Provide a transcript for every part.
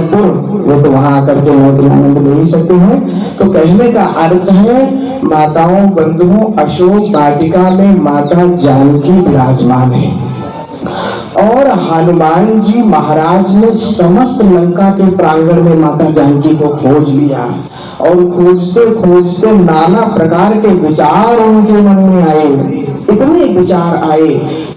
जनकपुर, वो तो वहां आकर के मोदी आनंद ले ही सकते हैं। तो कहने का अर्थ है माताओं बंधुओं, अशोक वाटिका में माता जानकी विराजमान है और हनुमान जी महाराज ने समस्त लंका के प्रांगण में माता जानकी को खोज लिया और खोजते खोजते नाना प्रकार के विचार उनके मन में आए। इतने विचार आए,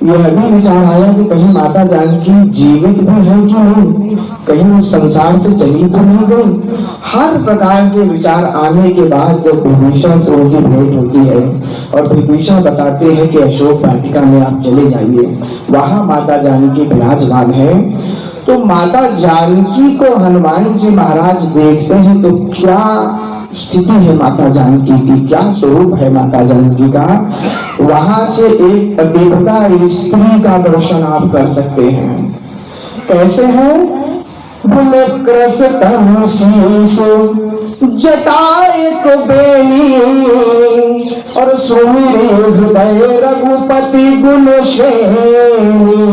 यह भी विचार आया कि कहीं माता जानकी जीवित भी है कि नहीं, कहीं वो संसार से चली तो नहीं गई। हर प्रकार से विचार आने के बाद जब विभीषण से उनकी भेंट होती है और विभीषण बताते हैं कि अशोक वाटिका में आप चले जाइए, वहां माता जानकी विराजमान है। तो माता जानकी को हनुमान जी महाराज देखते हैं तो क्या स्थिति है माता जानकी की, क्या स्वरूप है माता जानकी का, वहां से एक देवता स्त्री का दर्शन आप कर सकते हैं। कैसे है? बोले कृष्ण शीश जटाए को बेनी और सुमिरे हृदय रघुपति गुण श्रेणी।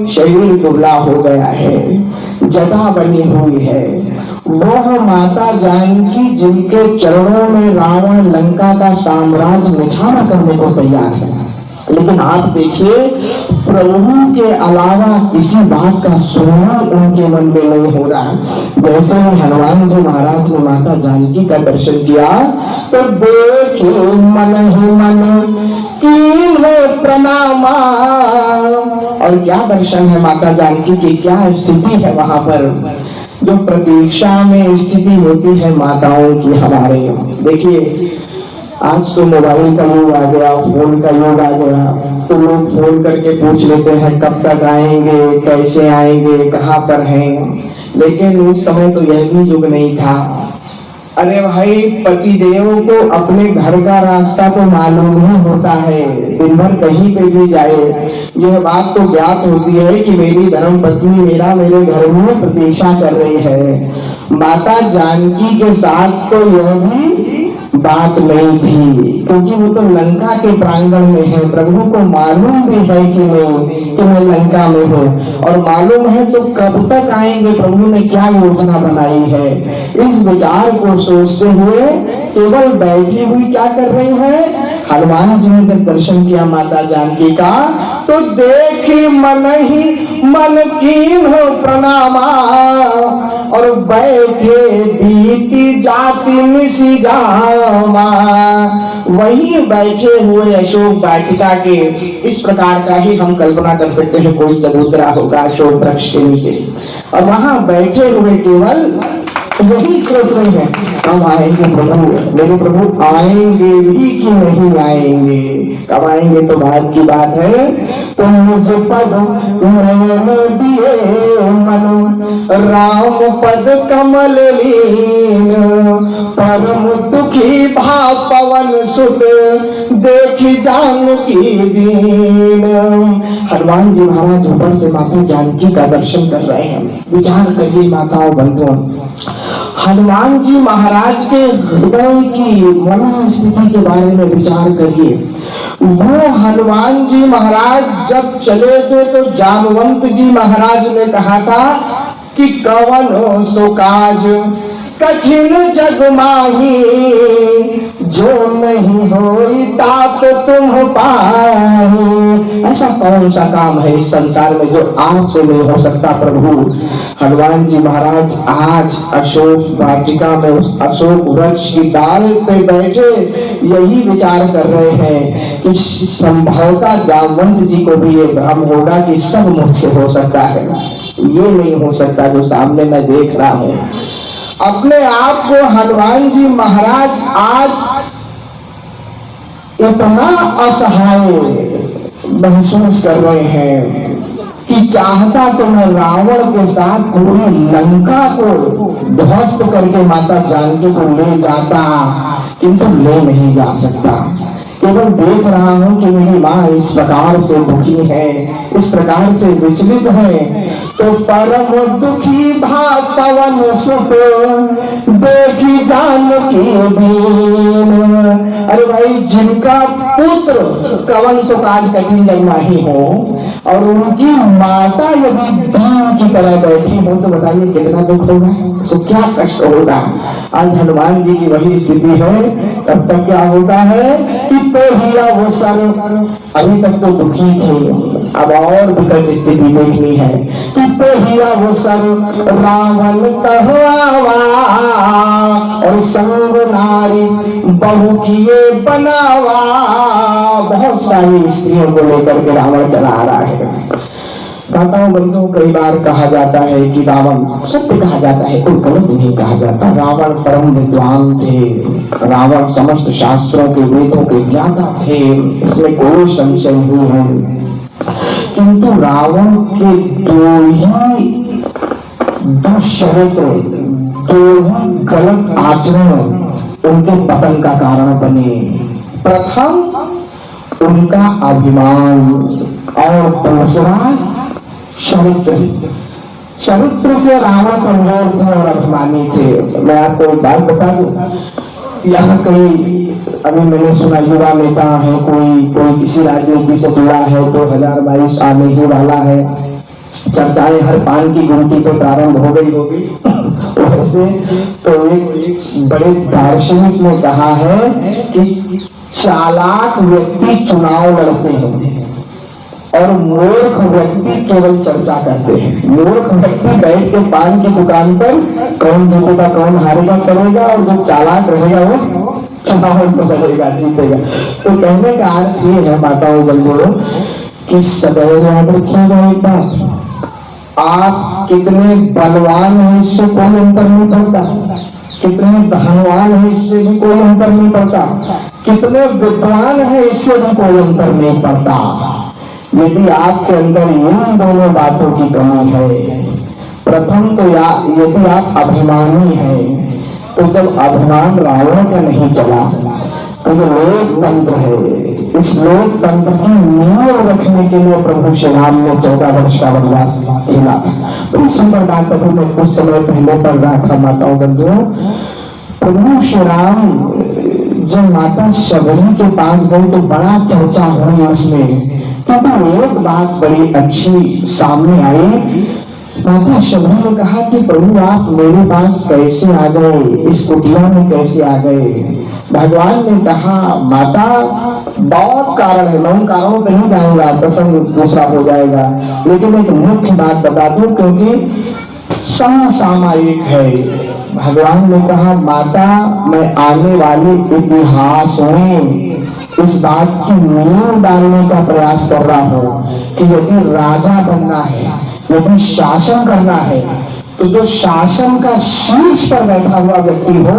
शरीर दुबला हो गया है, जटा बनी हुई है, वह माता जानकी जिनके चरणों में रावण लंका का साम्राज्य निछाना करने को तैयार है। लेकिन आप देखिए प्रभु के अलावा किसी बात का सुनाई उनके मन में नहीं हो रहा। जैसे ही हनुमान जी महाराज ने माता जानकी का दर्शन किया तो देखे मन ही मन तीनों प्रणामा। और क्या दर्शन है माता जानकी की, क्या स्थिति है वहां पर, जो प्रतीक्षा में स्थिति होती है माताओं की हमारे। देखिए आज तो मोबाइल का युग आ गया, फोन का युग आ गया, तो लोग फोन करके पूछ लेते हैं कब तक आएंगे, कैसे आएंगे, कहाँ पर हैं। लेकिन उस समय तो यह भी युग नहीं था। अरे भाई पति देव को अपने घर का रास्ता तो मालूम ही होता है, दिन भर कहीं पे भी जाए यह बात तो ज्ञात होती है कि मेरी धर्म पत्नी मेरे घर में प्रतीक्षा कर रही है। माता जानकी के साथ तो यह भी बात नहीं थी, क्योंकि वो तो लंका के प्रांगण में है। प्रभु को मालूम भी है कि नहीं कि मैं लंका में हूँ, और मालूम है तो कब तक आएंगे, प्रभु ने क्या योजना बनाई है। इस विचार को सोचते हुए केवल बैठी हुई क्या कर रही है, हनुमान जी ने जब दर्शन किया माता जानकी का तो देखी मन ही मन कीन हो प्रणामा और बैठे बीती जाति मिसी जामा। वहीं बैठे हुए अशोक वाटिका के इस प्रकार का ही हम कल्पना कर सकते हैं, कोई चबूतरा होगा अशोक वृक्ष के नीचे और वहां बैठे हुए केवल यही सोच रहे हैं कब आएंगे प्रभु, मेरे प्रभु आएंगे भी कि नहीं आएंगे। कब आएंगे तो बाद की बात है। तो मुझ पद नयन दिए मन राम पद कमल लीन परम दुखी भाव पवन सुत देखी जानकी दीन। हनुमान जी महाराज ऊपर से माता जानकी का दर्शन कर रहे हैं। विचार करिए माताओं बंधुओं, हनुमान जी महाराज के हृदय की मन स्थिति के बारे में विचार करिए। वो हनुमान जी महाराज जब चले थे तो जामवंत जी महाराज ने कहा था कि कवन सो काज कठिन जग माही जो नहीं होई तात तुम पाही। ऐसा कौन सा काम है इस संसार में जो आपसे नहीं हो सकता प्रभु। हनुमान जी महाराज आज अशोक वाटिका में उस अशोक वृक्ष की डाल पे बैठे यही विचार कर रहे हैं कि संभवतः जामवंत जी को भी ये भ्रम होगा कि सब मुझसे हो सकता है, ये नहीं हो सकता जो सामने मैं देख रहा हूँ। अपने आप को हनुमान जी महाराज आज इतना असहाय महसूस कर रहे हैं कि चाहता तो मैं रावण के साथ पूरी लंका को ध्वस्त करके माता जानकी को ले जाता, किंतु ले नहीं जा सकता। केवल देख रहा हूं कि मेरी माँ इस प्रकार से दुखी है, इस प्रकार से विचलित है, तो परम दुखी भाव पवन सुत देखी जानकी दीन। अरे भाई जिनका पुत्र कवन सो काज कठिन जब नहीं हो, और उनकी माता यदि दीन की तरह बैठी हो तो बताइए कितना दुख होगा, सो क्या कष्ट होगा। आज हनुमान जी की वही स्थिति है। तब तक क्या होता है कि तो हीरा वो सर, अभी तक तो दुखी थे, अब और विकट स्थिति देखनी है कि तो हीरा वो सर रावण कहवावा, और संग नारी बहू किए बनावा। बहुत सारी स्त्रियों को लेकर के रावण चला आ रहा है। माताओं बंधुओं, कई बार कहा जाता है कि रावण सत्य कहा जाता है, कोई गलत नहीं कहा जाता। रावण परम विद्वान थे, रावण समस्त शास्त्रों के वेदों के ज्ञाता थे, इसमें कोई संशय नहीं है। किंतु रावण के दो ही दुष्चरित्र, दो ही गलत आचरण उनके पतन का कारण बने। प्रथम उनका अभिमान, और दूसरा चरित्र। चरित्र से रावण कमजोर थे और अभिमानी थे। मैं आपको एक बात बता दूं, यहाँ कई अभी मैंने सुना युवा नेता है, कोई किसी राजनीति से जुड़ा है, 2022 आने ही वाला है, चर्चाएं हर पान की गुमटी पे प्रारंभ हो गई होगी। वैसे तो एक बड़े दार्शनिक ने कहा है कि चालाक व्यक्ति चुनाव लड़ते हैं और मूर्ख व्यक्ति केवल चर्चा करते हैं। मूर्ख व्यक्ति बैठ के पान की दुकान पर कौन जीतेगा कौन हारेगा करेगा, और जो चालाक रहेगा वो चुनाव में लड़ेगा, जीतेगा। तो कहने का अर्थ ये है माताओं बंधुओं कि सदैव याद रखिएगा एक बात, आप कितने बलवान हैं इससे कोई अंतर नहीं पड़ता, कितने धनवान हैं इससे भी कोई अंतर नहीं पड़ता, कितने विद्वान हैं इससे भी कोई अंतर नहीं पड़ता। यदि आपके अंदर इन दोनों बातों की कमी है, प्रथम तो यदि आप अभिमानी हैं, तो जब अभिमान रावण का नहीं चला तो ये लोकतंत्र है, इस लोकतंत्र की नींव रखने के लिए प्रभु श्री राम ने 14 वर्ष का वनवास खेला था। बड़ी सुंदर बात अभी मैं कुछ समय पहले पढ़ रहा था माताओं बंधुओं, प्रभु श्री राम जब माता शबरी के पास गए तो बड़ा चर्चा हुई उसमें, क्योंकि एक बात बड़ी अच्छी सामने आई। माता शबरी ने कहा कि प्रभु आप मेरे पास कैसे आ गए, इस कुटिया में कैसे आ गए। भगवान ने कहा माता बहुत कारण है, मैं उन कारणों पर नहीं जाऊंगा, प्रसंग दूसरा हो जाएगा, लेकिन एक मुख्य बात बता दूं क्योंकि समसामयिक है। भगवान ने कहा माता मैं आने वाले इतिहास में इस बात की नींव डालने का प्रयास कर रहा हूँ कि यदि राजा बनना है, यदि शासन करना है, तो जो शासन का शीर्ष पर बैठा हुआ व्यक्ति हो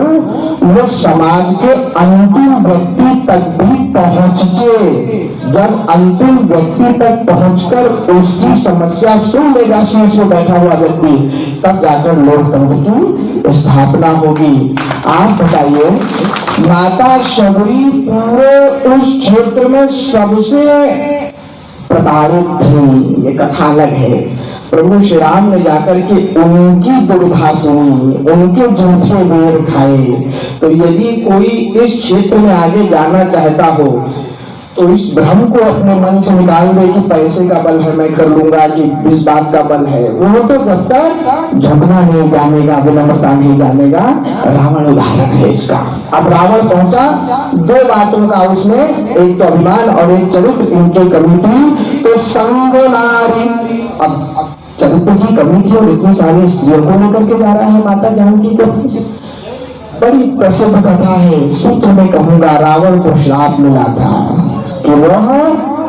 वो समाज के अंतिम व्यक्ति तक भी पहुंचे। जब अंतिम व्यक्ति तक पहुंचकर उसकी समस्या सुन लेगा शीर्ष में बैठा हुआ व्यक्ति, तब जाकर लोकतंत्र की स्थापना होगी। आप बताइए, माता शबरी पूरे उस क्षेत्र में सबसे प्रताड़ित थी, ये कथा अलग है। प्रभु श्री राम ने जाकर के उनकी दुर्धा सुनी, उनके झूठे बेर खाए। तो यदि कोई इस क्षेत्र में आगे जाना चाहता हो तो इस भ्रम को अपने मन से निकाल दे कि पैसे का बल है मैं कर लूंगा, कि इस बात का बल है, वो तो जब तक झुकना नहीं जानेगा, विनम्रता नहीं जानेगा। रावण उदाहरण है इसका। अब रावण पहुंचा, दो बातों का उसमें, एक तो अभिमान और एक चरित्र, इनकी कमी थी। तो संग नारी, अब चरित्र की कमी थी और इतनी सारी स्त्रियों को लेकर के जा रहा है माता जानकी को। बड़ी प्रसिद्ध कथा है, सूत्र में कहूंगा, रावण को श्राप मिला था कि वह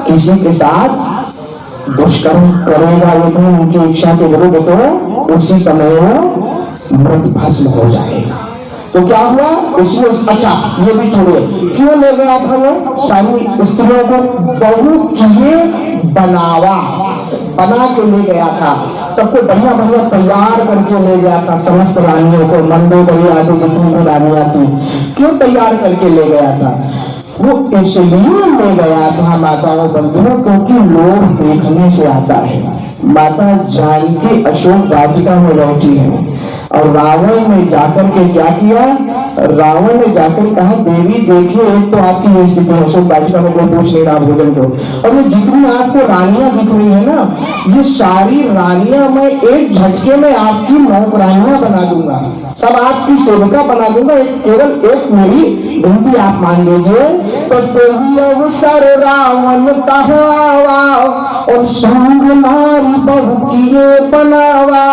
किसी के साथ दुष्कर्म करेगा यदि उनकी इच्छा के विरुद्ध, तो उसी समय वो मृत भस्म हो जाएगा। तो क्या हुआ इसलिए, अच्छा ये भी छोड़िए, क्यों ले गया था वो सारी स्त्रियों को, बहू किए बनावा, बना के ले गया था, सबको बढ़िया बढ़िया तैयार करके ले गया था, समस्त रानियों को, मंदोदरी आदि जितनी भी रानियां थी, क्यों तैयार करके ले गया था? वो इसलिए ले गया था माताओं बंधुओं क्योंकि लोग देखने से आता है। माता जानकी अशोक वाटिका में बैठी है और रावण ने जाकर के क्या किया, रावण ने जाकर कहा देवी देखिए तो आपकी ये स्थिति है, सो वाटिका में कोई पूछ नहीं रहा भोजन को, और ये जितनी आपको रानियां दिख रही है ना, ये सारी रानियां मैं एक झटके में आपकी नौकरानियां बना दूंगा, सब आपकी सेविका बना दूंगा, केवल एक मेरी विनती आप मान लीजिए। तो तेही अवसर रावण कहावा और संग नारी बहु किए बनावा,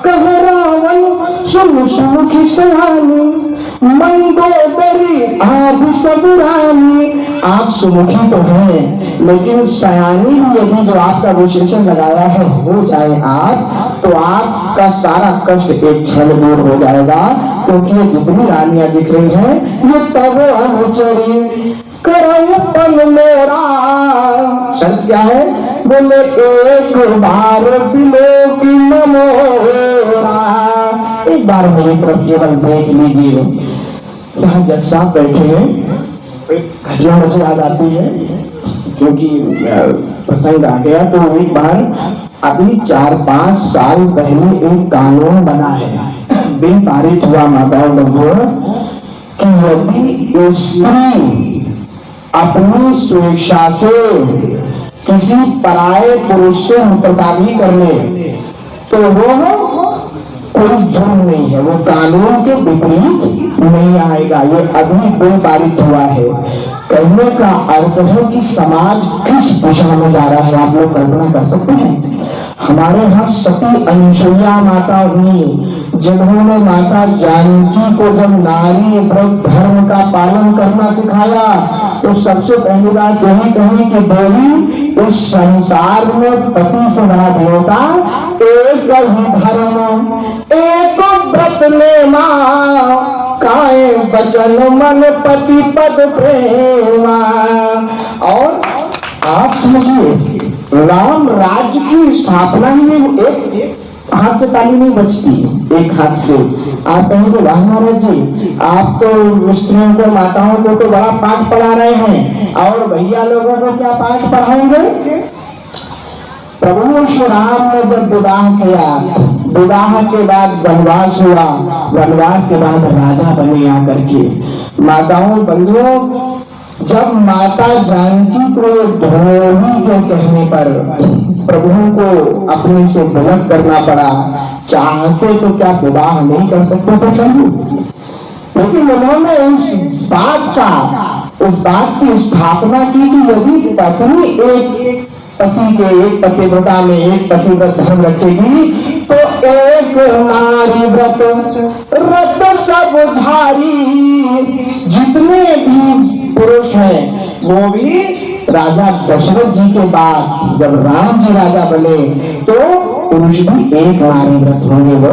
कह रावण सुन सुमुखी सयानी मंदोदरी आप सब रानी। आप सुमुखी तो हैं लेकिन सयानी भी यदि जो आपका विशेषण लगाया है हो जाए आप, तो आपका सारा कष्ट एक क्षण दूर हो जाएगा, क्योंकि ये जितनी रानियां दिख रही हैं ये तब अनुचरी करपन मोरा। शर्त क्या है? बोले एक बार बिलो की मनोरा, एक बार मेरी तरफ केवल देख लीजिए। यहाँ जज साहब बैठे हैं, एक घटना मुझे याद आती है क्योंकि प्रसंग आ गया। तो एक बार अभी 4-5 साल पहले एक कानून बना है, बिल पारित हुआ माताओं बंधुओं, कि यदि स्त्री अपनी स्वेच्छा से किसी पराये पुरुष से मुतताबी कर ले तो वो कोई जुर्म नहीं है, वो कानून के विपरीत नहीं आएगा। ये अभी बिल पारित हुआ है। कहने का अर्थ है कि समाज किस दिशा में जा रहा है, आप लोग कल्पना कर सकते हैं। हमारे यहाँ सती अनुसुईया माता हुई, जिन्होंने माता जानकी को जब नारी व्रत धर्म का पालन करना सिखाया तो सबसे पहली बात यही कही कि देवी इस संसार में पति से बड़ा देवता एक ही धर्म एक व्रत में माँ काए वचन मन पति पद प्रेमा। और आप समझिए राम राज्य की स्थापना ही एक हाथ से ताली नहीं बचती, एक हाथ से। आप कहेंगे वाह महाराज जी, आप तो स्त्रियों को माताओं को तो बड़ा पाठ पढ़ा रहे हैं, और भैया लोगों को क्या पाठ पढ़ाएंगे? प्रभु श्री राम ने जब विवाह किया, विवाह के बाद वनवास हुआ, वनवास के बाद राजा बने आकर के। माताओं बंधुओं, जब माता जानकी को धोबी के कहने पर प्रभु को अपने से विलग करना पड़ा, चाहते तो क्या विवाह नहीं कर सकते थे प्रभु, लेकिन उन्होंने उस बात की स्थापना की कि यदि पत्नी एक पति के एक पतिव्रता में एक पतिव्रत धर्म रखेगी तो एक नारी व्रत रत सब झारी। जितने भी पुरुष हैं वो भी राजा दशरथ जी के बाद जब राम जी राजा बने तो पुरुष भी एक नारी व्रत होंगे, वो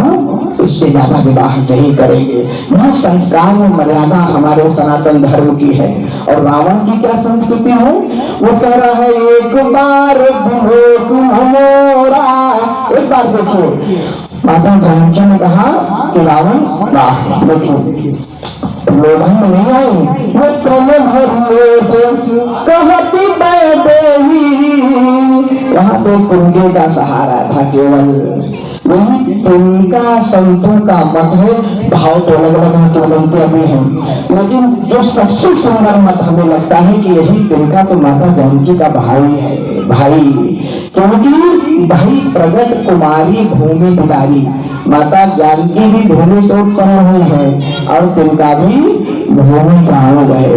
उससे ज्यादा विवाह नहीं करेंगे। यह संस्कार में मर्यादा हमारे सनातन धर्म की है। और रावण की क्या संस्कृति है? वो कह रहा है एक बार विवेक मनोरा। एक बार देखो, माता जानकी ने कहा कि रावण वाह, देखो लोभन में नहीं आई, वो कहती वहां पे कुंगे का सहारा था केवल। वही तिनका संतों का मत है, भाव तो अलग अलग तो बनते अभी हैं, लेकिन जो सबसे सुंदर मत हमें लगता है कि यही तिनका तो माता जानकी का भाई है, भाई, क्योंकि भाई प्रगट कुमारी भूमि बिदारी, माता जानकी भी भूमि से उत्पन्न हुई है और तिनका भी भूमि प्राण गए।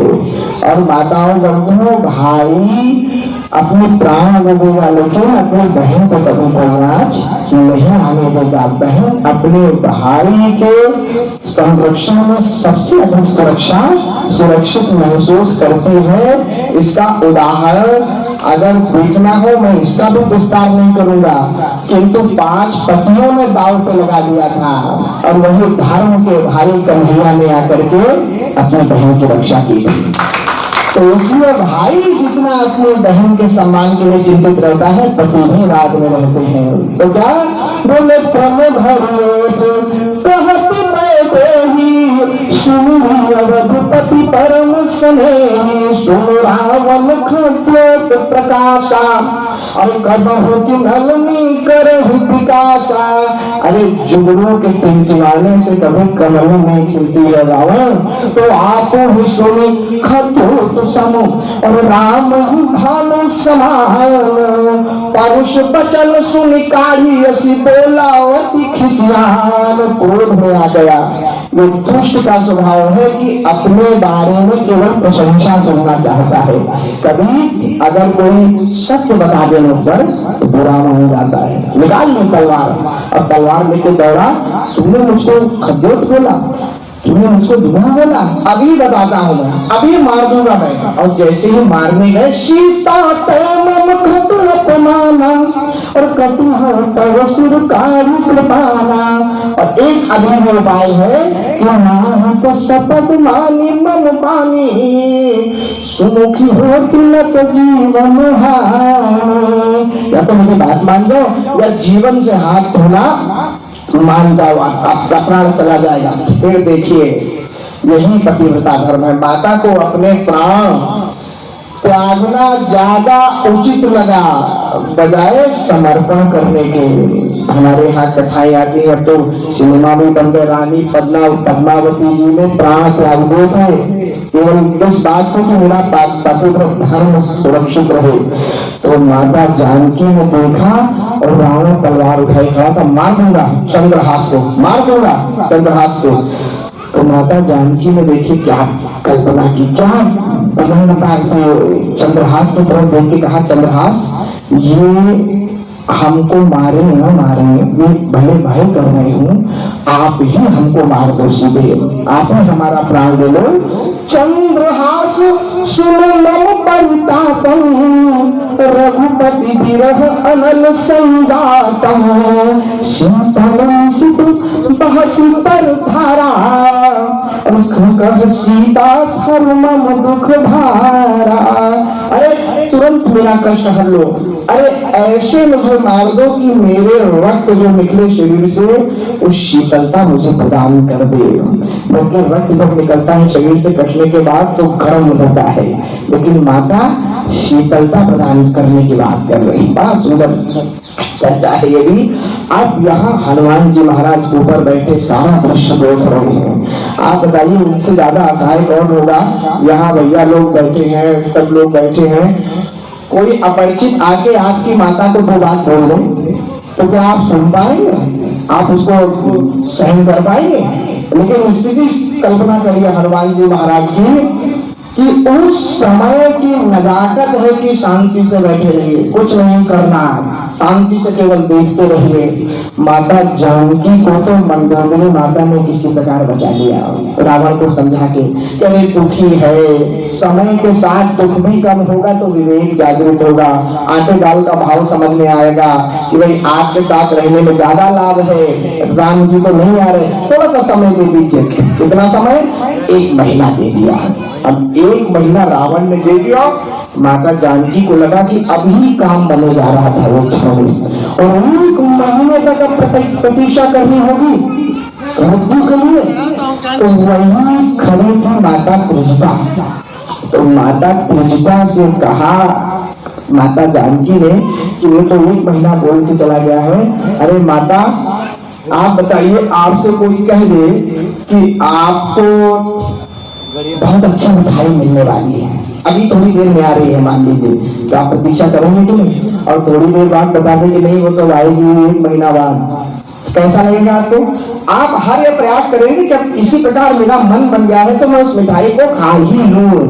और माताओं बंधुओं, भाई अपने प्राण लगेगा लेकिन अपनी बहन को कभी नाराज नहीं आने देगा। बहन अपने भाई के संरक्षण में सबसे अधिक सुरक्षित महसूस करती है। इसका उदाहरण अगर देखना हो, मैं इसका भी विस्तार नहीं करूंगा, किंतु 5 पतियों ने दाव पे लगा दिया था और वही धर्म के भाई कन्हैया ने आकर के अपनी बहन की रक्षा की थी। तो इसलिए भाई जितना अपने बहन के सम्मान के लिए चिंतित रहता है, पति भी राग में रहते हैं। तो क्या बोले, कहती मैं देही सुनी अवधपति परम स्नेही, सुन रावण खट्योत प्रकाशा और कबहु की नलनी करहु पिकासा। अरे जुगनू के टिमटिमाने से कभी कमल नहीं खिलती है रावण, तो आप ही सुनी खतोत समु और राम ही भानु समान। परुष बचन सुन काढ़ी असी बोलावती खिसियान। क्रोध में आ गया। ये दुष्ट का स्वभाव है कि अपने बारे में केवल प्रशंसा सुनना चाहता है। कभी अगर कोई सत्य बता देने पर तो बुरा मान जाता है। निकाल ली तलवार, अब तलवार लेके दौड़ा, तुमने मुझको खद्योत बोला, तुमने मुझको दुनिया बोला, अभी बताता हूं मैं, अभी मार दूंगा मैं। और जैसे ही मारने गए, सीता तैमम खत अपमाना और कटुहा तव सिर कारी कृपाना। और एक अभी उपाय है कि नाहत शपथ मानी मन पानी, सुमुखी होती न तो जीवन हानि। या तो मुझे बात मान जाओ या जीवन से हाथ धोना मान जाओ, आपका प्राण चला जाएगा। फिर देखिए, यही पतिव्रता धर्म है। माता को अपने प्राण त्यागना ज्यादा उचित लगा बजाय समर्पण करने के। हमारे यहाँ कथाएं आती है तो सिनेमा में बंदे रानी पद्मावती जी ने प्राण त्याग दिए थे केवल इस बात से कि मेरा पतिव्रत धर्म सुरक्षित रहे। तो माता जानकी ने देखा और रावण तलवार उठाई खड़ा था, मार दूंगा चंद्रहास को, मार दूंगा चंद्रहास से। तो माता जानकी ने देखी, क्या कल्पना की, क्या प्रसन्नता से चंद्रहास की तरफ देख के कहा, चंद्रहास ये हमको मारे न मारे, ये भले भय कर रहे हूँ, आप ही हमको मार दो सीधे, आप ही हमारा प्राण ले लो। चंद्रहास सुन मम परितापम रघुपति विरह अनल संजातम। शीतलम सित बहसी पर धारा कह सीता सर मम दुख भारा। अरे तुरंत मेरा कष्ट हर लो, अरे ऐसे मुझे मार दो कि मेरे रक्त जो निकले शरीर से उस शीतलता मुझे प्रदान कर दे। क्योंकि रक्त जब निकलता है शरीर से कटने के बाद तो गर्म होता है, लेकिन माता शीतलता प्रदान करने की बात कर रही। बड़ा सुंदर चर्चा है ये भी। आप यहाँ हनुमान जी महाराज ऊपर बैठे सारा दृश्य देख रहे हैं। आप बताइए उनसे ज्यादा असहाय कौन होगा। यहाँ भैया लोग बैठे हैं, सब लोग बैठे हैं, कोई अपरिचित आके आपकी माता को दो बात बोल दे तो क्या आप सुन पाएंगे, आप उसको सहन कर पाएंगे। लेकिन स्थिति कल्पना करिए हनुमान जी महाराज की कि उस समय की नजाकत है कि शांति से बैठे रहिए, कुछ नहीं करना, शांति से केवल देखते रहिए। माता जानकी को तो मंदोदरी माता ने किसी प्रकार बचा लिया, रावण को समझा के कि अरे दुखी है, समय के साथ दुख भी कम होगा तो विवेक जागृत होगा, आटे दाल का भाव समझ में आएगा कि भाई आपके साथ रहने में ज्यादा लाभ है। राम जी तो नहीं आ रहे, थोड़ा सा समय दे दीजिए। कितना समय? 1 महीना दे दिया। अब 1 महीना रावण ने दे दिया। माता जानकी को लगा कि अभी काम बने जा रहा था वो क्षण, और 1 महीने तक प्रतीक्षा करनी होगी मृत्यु के लिए। तो वही खड़ी थी माता त्रिजटा। तो माता त्रिजटा से कहा माता जानकी ने कि वो तो 1 महीना बोल के चला गया है, अरे माता आप बताइए, आपसे कोई कह दे कि आपको बहुत अच्छी मिठाई मिलने वाली है, अभी थोड़ी देर में आ रही है, मान लीजिए, तो आप प्रतीक्षा करोगे तुम? और थोड़ी देर बाद बता दें कि नहीं वो तो आएगी 1 महीना बाद, कैसा लगेगा आपको? आप हर ये प्रयास करेंगे कि अब किसी प्रकार मेरा मन बन गया है तो मैं उस मिठाई को खा ही लूं।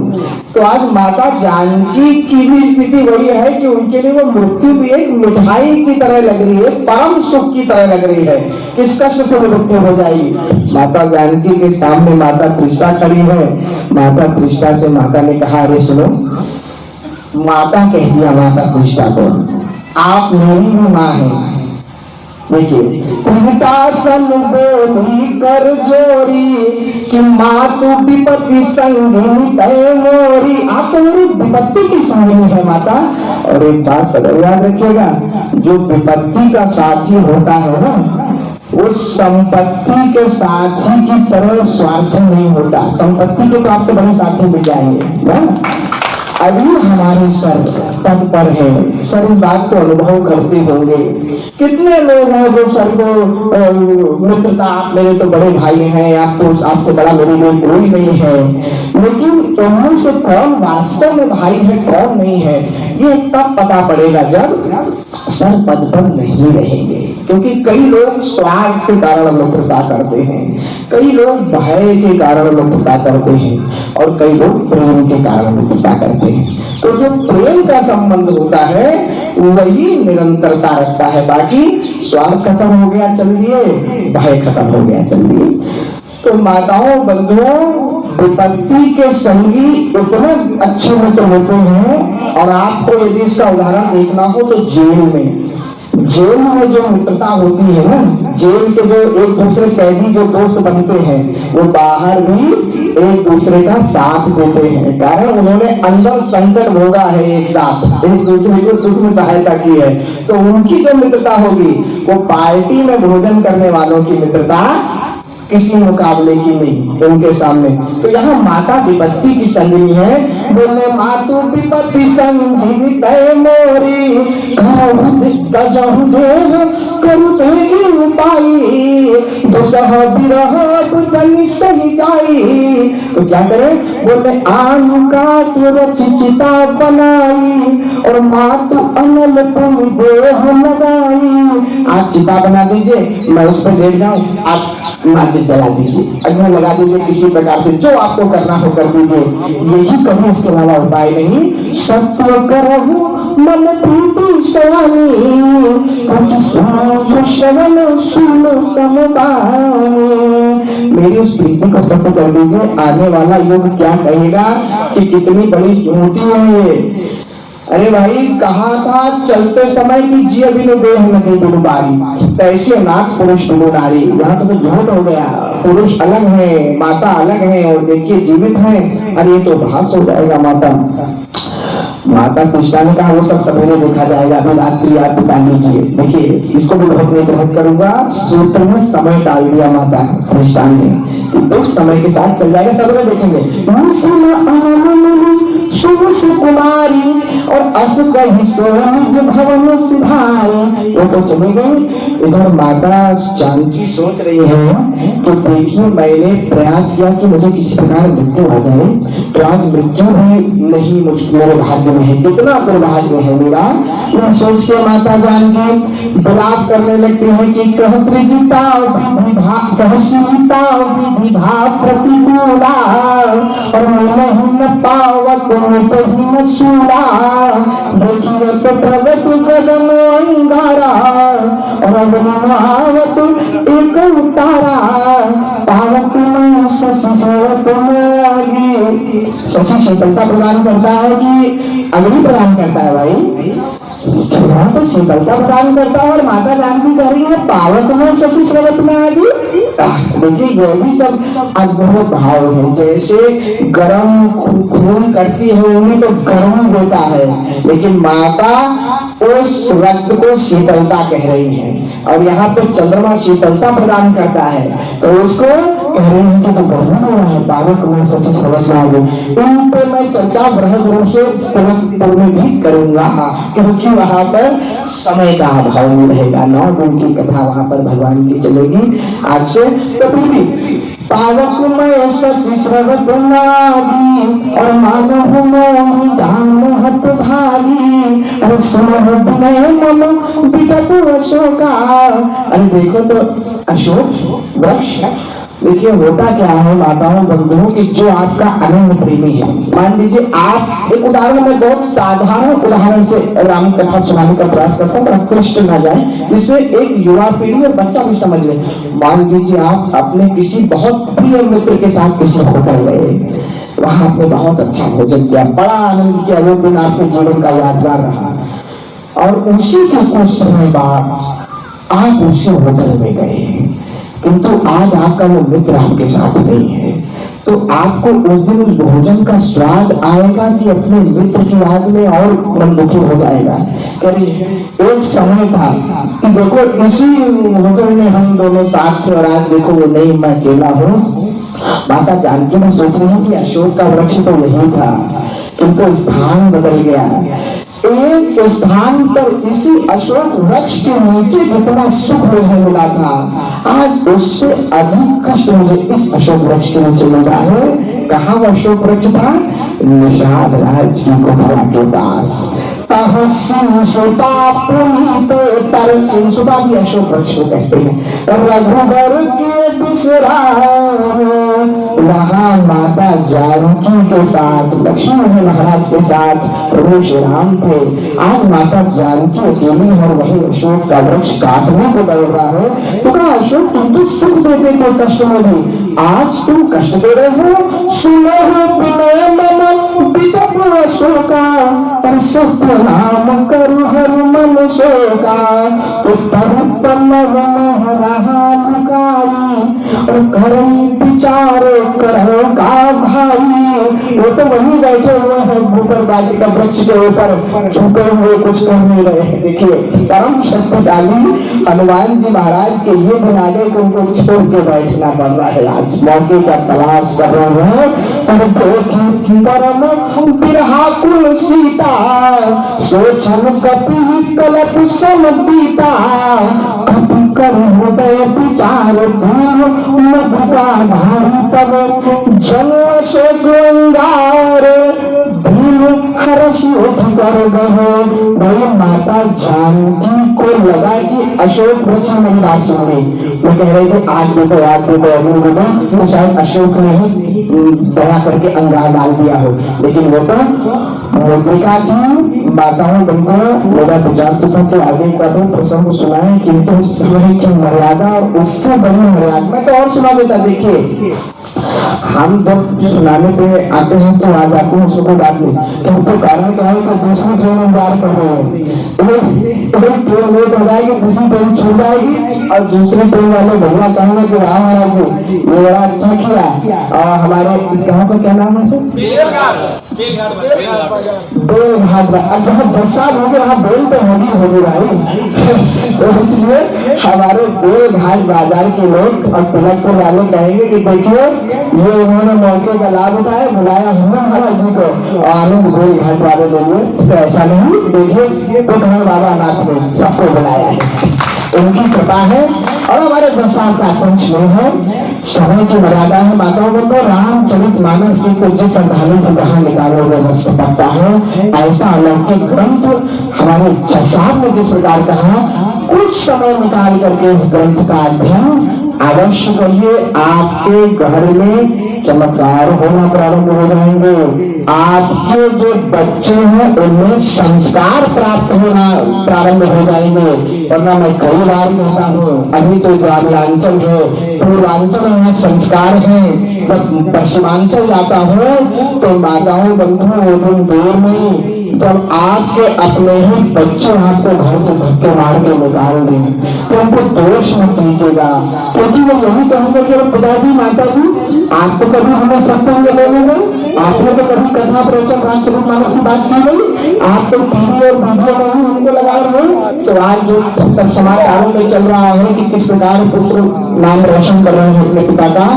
तो आज माता जानकी की भी स्थिति वही है कि उनके लिए वो मृत्यु भी एक मिठाई की तरह लग रही है, परम सुख की तरह लग रही है। किस कष्ट से मृत्यु हो जाएगी। माता जानकी के सामने माता त्रिष्टा खड़ी है। माता त्रिष्टा से माता ने कहा, अरे सुनो, माता कह दिया माता त्रिष्टा को, आप मेरी भी माँ है। देखिए, त्रिजटा सन बोली कर जोरी कि मातु विपत्ति संगी तय मोरी। आप तो मेरी विपत्ति की संगी है माता। और एक बात सदैव याद रखिएगा, जो विपत्ति का साथी होता है ना, वो संपत्ति के साथी की तरह स्वार्थी नहीं होता। संपत्ति के तो आपके बड़े साथी मिल जाएंगे ना, अभी हमारे सर पद पर है, सर इस बात को अनुभव करते होंगे। कितने लोग हैं जो सर को मित्रता, आप मेरे तो बड़े भाई हैं, आप तो, आपसे बड़ा मेरे लिए कोई नहीं है, लेकिन उनमें से कौन वास्तव में भाई है कौन नहीं है, ये तब पता पड़ेगा जब सर पद पर नहीं रहेंगे। क्योंकि कई लोग स्वार्थ के कारण मित्रता करते हैं, कई लोग भय के कारण मित्रता करते हैं, और कई लोग प्रेम के कारण मित्रता करते हैं। तो जो प्रेम का संबंध होता है वही निरंतरता रखता है। बाकी स्वार्थ खत्म हो गया चल दिए, भय खत्म हो गया चल दिए। तो माताओं बंधुओं, विपत्ति के संगी इतने अच्छे मित्र होते हैं। और आपको यदि इसका उदाहरण देखना हो तो जेल में जो मित्रता होती है ना, जेल के जो एक दूसरे कैदी जो दोस्त बनते हैं, वो बाहर भी एक दूसरे का साथ देते हैं, कारण उन्होंने अंदर संकट भोगा है, एक साथ एक दूसरे को सुख में सहायता की है। तो उनकी जो मित्रता होगी वो पार्टी में भोजन करने वालों की मित्रता किसी मुकाबले की नहीं उनके सामने। तो यहाँ माता विपत्ति की संगिनी है। बोले मातु विपत्ति संगिनी तय मोरी, करु देहि उपाई, दुसह बिरह बुझनि सही जाई। तो क्या करें? बोले आनु काट रचिता बनाई, और मातु अनल तुम देह लगाई। आप चिता बना दीजिए, मैं उस पर लेट जाऊं, आप माचिस जला दीजिए, अग्नि लगा दीजिए, किसी प्रकार से जो आपको करना हो कर दीजिए, यही कभी इसके अलावा उपाय नहीं। सत्य करहु मन प्रीति सयानी, क्योंकि सुनो श्रवण सुन समबानी। मेरी उस प्रीति को सत्य कर दीजिए, आने वाला युग क्या कहेगा कि कितनी बड़ी झूठी है ये। अरे भाई, कहा था चलते समय की जी अभी देह नदी बुलबारी, तैसे नाथ पुरुष बुलु नारी। यहाँ तो झूठ हो गया, पुरुष अलग है, माता अलग है, और देखिए जीवित है। अरे ये तो भास हो जाएगा। माता कृष्णा ने कहा वो सब सवेरे देखा जाएगा, अभी रात्रि आप बिता लीजिए। देखिए इसको भी बहुत ग्रहण करूंगा, सूत्र में समय डाल दिया माता कृष्णा ने, तो समय के साथ चल जाएगा, सब लोग देखेंगे। सुकुमारी और अस कही सोज भवन सिधाई, वो तो चली गई। इधर माता जानकी सोच रही है कि देखिए मैंने प्रयास किया कि मुझे किसी प्रकार मृत्यु आ जाए, तो आज मृत्यु भी नहीं मेरे भाग्य में है, कितना दुर्भाग्य है मेरा। यह सोच के माता जानकी विलाप करने लगती है कि कह त्रिजिता विधि भाव, कह सीता विधि भाव प्रतिकूला, और नहीं न पावत ही न सूला। देखिए तो प्रगट गगन अंगारा, और अग्निमावत एक उतारा, पावक में शशि सर्वत में आगे। शशि शीतलता प्रदान करता है कि अग्नि प्रदान करता है? भाई तो शीतलता प्रदान करता है, और माता जानकी कह रही है पावक में शशि सर्वत में आगे। देखिए ये भी सब अद्भुत भाव है। जैसे गर्म खून करती है उन्हें तो गर्म देता है, लेकिन माता उस रक्त को शीतलता कह रही है, और यहाँ पे चंद्रमा शीतलता प्रदान करता है, तो उसको कह रही है कि तो गर्म हो रहा है, पावक में शशि सर्वत में आगे। इन पे मैं चर्चा बृहद रूप से तिलकपुर में भी करूंगा, क्योंकि वहां पर समय का अभाव नहीं रहेगा। 9 दिन की कथा वहां पर भगवान की चलेगी आज से। तो फिर भी पावक में शशि सर्वत नागी, और मानव मोहि जान हत भागी, और सुनह बिनय मम बिटप अशोका। अरे देखो तो अशोक वृक्ष, देखिए होता क्या है माताओं बंधुओं कि जो आपका अनन्य प्रेमी है, मान लीजिए आप, एक उदाहरण में बहुत साधारण उदाहरण से राम कथा सुनाने का प्रयास करता हूँ, बड़ा कष्ट ना जाए, जिससे एक युवा पीढ़ी और बच्चा भी समझ ले। मान लीजिए आप अपने किसी बहुत प्रिय मित्र के साथ किसी होटल गए, वहां आपने बहुत अच्छा भोजन किया, बड़ा आनंद किया, वो दिन आपके जीवन का यादगार रहा, और उसी के कुछ समय बाद आप उसी होटल में गए, किंतु आज आपका वो मित्र आपके साथ नहीं है, तो आपको उस दिन उस भोजन का स्वाद आएगा कि अपने मित्र की याद में और मन दुखी हो जाएगा? एक समय था कि देखो इसी होटल में हम दोनों साथ थे, और आज देखो वो नहीं, मैं अकेला हूँ। माता जानकी ने सोच रही है कि अशोक का वृक्ष तो यही था, किंतु स्थान बदल गया। एक स्थान पर इसी अशोक वृक्ष के नीचे जितना सुख मुझे मिला था, आज उससे अधिक कष्ट मुझे इस अशोक वृक्ष के नीचे मिल रहा है। कहाँ वो अशोक वृक्ष था? निषाद राज की कुटिया के पास। सिंसुता पुनीत तर, सिंसुता भी अशोक वृक्ष को कहते हैं। रघुबर के विश्राम, वहां माता जानकी के साथ लक्ष्मण जी महाराज के साथ प्रभु श्री राम थे। आज माता जानकी अकेली और वही अशोक का वृक्ष काटने को दौड़ रहा है। तो कहा अशोक तुम तो सुख देते थे कष्ट में भी, आज तुम कष्ट दे रहे हो। सुनो विनय मन वितप अशोका, और सत्य नाम करु हर मन शोका। उत्तर पल्लव रहा मुकारी, और करई विचारो करो का भाई। वो तो वहीं बैठे हुए हैं ऊपर वाटिका वृक्ष के ऊपर, छुपे हुए कुछ कर नहीं रहे हैं। देखिए परम शक्तिशाली हनुमान जी महाराज के ये दिन आ गए कि उनको छोड़ के बैठना पड़ रहा है। आज मौके का तलाश कर रहे हैं। और देखी परम बिरहाकुल सीता, सोचन कपि कलप सम बीता। कपि कर हृदय विचार धीर, मधुका भारी तब जन्म से गंगार। हर्षि उठ कर गहो। भाई माता जानकी को लगा कि अशोक वृक्ष मेरी बात सुन रही। वो कह रहे थे आग दे दो, आग दे दो, अग्नि दे दो। तो शायद अशोक ने ही दया करके अंगार डाल दिया हो, लेकिन वो तो मुद्रिका थी। माताओं बंधुओं मेरा गुजारत था कि आगे का तो प्रसंग सुनाए, किंतु समय की मर्यादा और उससे बड़ी मर्यादा मैं तो और सुना देता। देखिए हम जब सुनाने पे आते हैं तो आ जाते हैं, उसको बात नहीं, किंतु कारण क्या है कि दूसरी ट्रेन इंतजार कर रहे हैं। ट्रेन लेट हो जाएगी, दूसरी ट्रेन छूट जाएगी और दूसरी ट्रेन वाले भैया कहेंगे कि वाह महाराज जी ये बड़ा अच्छा किया। और हमारे इस गाँव का क्या नाम है सर? बेलघाट। अब जहाँ जैसा होंगे वहाँ बेल तो होगी भाई। तो इसलिए हमारे बेलघाट बाजार के लोग और तिलकपुर वाले कहेंगे कि देखिए ये उन्होंने मौके का लाभ उठाया, बुलाया हनुमान महाराज जी को, आनंद बेलघाट वाले लोग। तो ऐसा नहीं, देखिए तो हमें बाबा नाथ ने सबको बुलाया है, उनकी कृपा है। और हमारे दशा का पंच में है, समय की मर्यादा है। माताओं बंधुओं रामचरित मानस की तो जिस अध्याय से जहाँ निकालोगे रस पड़ता है, ऐसा अलौकिक ग्रंथ हमारे जसाब ने जिस प्रकार कहा, कुछ समय निकाल करके इस ग्रंथ का अध्ययन अवश्य करिए। आपके घर में चमत्कार होना प्रारंभ हो जाएंगे। आपके जो बच्चे हैं उनमें संस्कार प्राप्त होना प्रारंभ हो जाएंगे। वरना मैं कई बार कहता हूँ, अभी तो ग्रामीणांचल है, पूर्वांचल में संस्कार है। जब पश्चिमांचल जाता हूँ तो माताओं बंधुओं दिन दूर में जब आपके अपने ही बच्चे आपको घर से धक्के मार के निकाल दें तो उनको दोष मत दीजिएगा, क्योंकि वो यही कहेंगे कि पिताजी माताजी आप तो कभी हमें सत्संग में बोलेंगे, आपने तो कभी कथा प्रवचन रामचरित मानस की बात की नहीं, आप तो टीवी और वीडियो में ही हमको लगाए हुए। तो आज जो सब समाचारों में चल रहा है कि किस प्रकार पुत्र नाम रोशन कर रहे हैं अपने पिता का,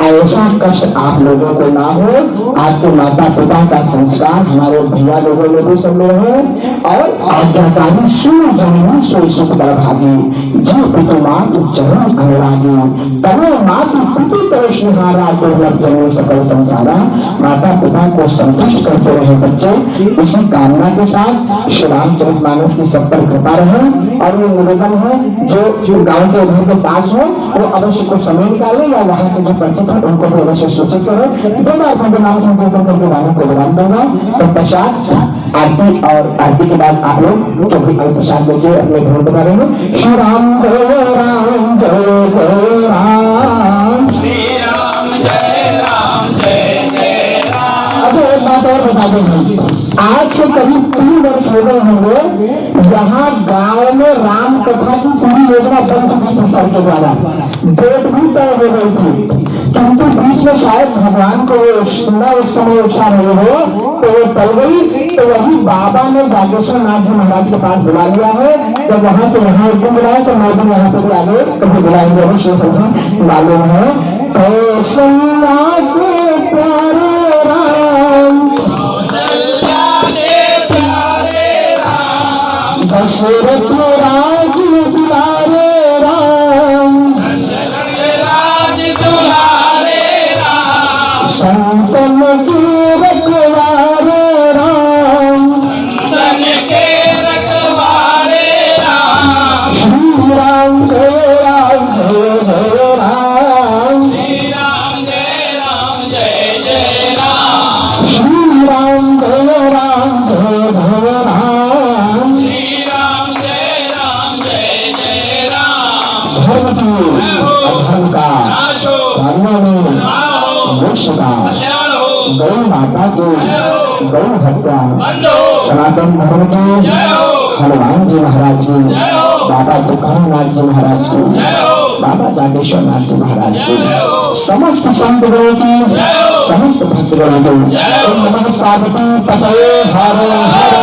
ऐसा कष्ट आप लोगों को ना हो। आपके माता पिता का संस्कार हमारे भैया लोगों में भी सब में है। और आज्ञाकारी सुन जननी सोई सुख बड़भागी, जी पितु मातु चरण अनुरागी, तने मातु पितु तरस्निहारा, दुर्लभ जननी सकल संसारा। माता पिता को संतुष्ट करते रहे बच्चे, इसी कामना के साथ श्री रामचरित मानस की सब पर कृपा रहे। और ये निवेदन है जो गाँव के उधर के पास हो वो अवश्य कुछ समय निकाले, या वहाँ के जो परिचित है उनको भी अवश्य सूचित करो। दो बार उनके नाम संकीर्तन करके गाने को विराम दूंगा। तो पश्चात आरती, और आरती के बाद आप लोग जो भी प्रसाद सोचे अपने घर बता रहे हो। श्री राम जय राम जय जय राम, श्री राम जय राम जय जय राम। अच्छा एक बात और बता दें, आज से करीब 3 वर्ष हो गए होंगे यहाँ गांव में राम कथा की पूरी योजना बन चुकी थी सर के द्वारा, डेट भी तय हो गई थी, किंतु बीच में शायद भगवान को सुनना उस समय इच्छा नहीं हो तो वो टल गई। तो वही बाबा ने जागेश्वर नाथ जी महाराज के पास बुला लिया है। जब वहां से यहाँ एक दिन बुलाए तो 9 दिन यहाँ पे भी आगे कभी बुलाएंगे, मालूम है। कौशल्या के प्यारे राम, दशरथ राज दुलारे राम, संतन के रखवारे राम, श्री राम जय राम जय जय राम, श्री राम जय राम जय जय राम, धर्म की अधर्म का, प्राणियों में मोक्ष का, गौ माता की गौ हत्या, सनातन धर्म के हनुमान जी महाराज की, बाबा तुकाराम जी महाराज की, बाबा जागेश्वर नाथ जी महाराज की, समस्त संतगणों की, समस्त भक्तगणों की, ओम नमः पार्वती पतये हर हर